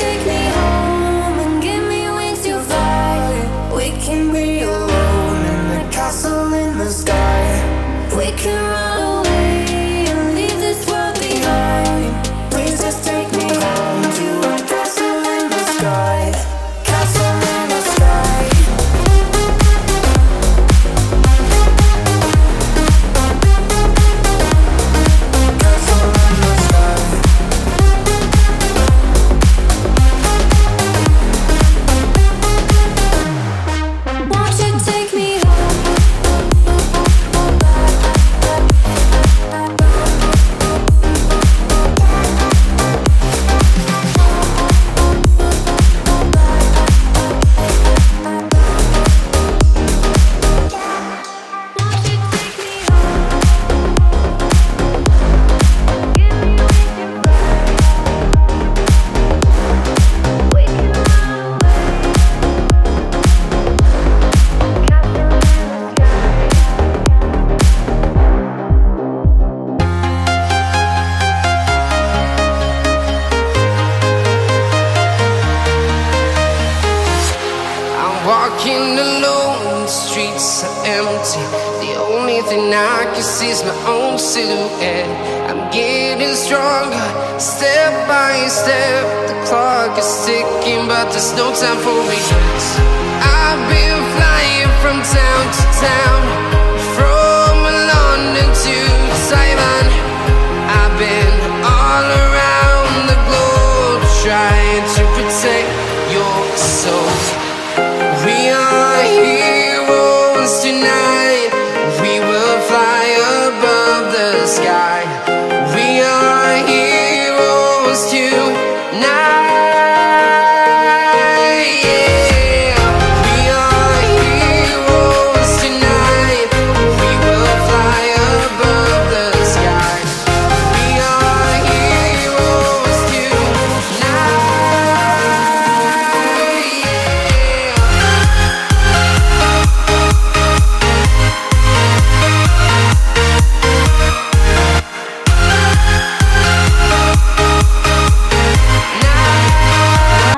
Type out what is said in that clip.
take me home and give me wings to fly? We can be alone in the castle in the sky. We can run away and leave this world behind. Please just take me home to a castle in the sky. Castle in the sky. Castle in the sky. Won't you take me walking alone, the streets are empty. The only thing I can see is my own silhouette. I'm getting stronger, step by step. The clock is ticking, but there's no time for regrets. I've been flying from town to town, from London to Taiwan. I've been all around the globe, trying to protect your soul. We are heroes tonight.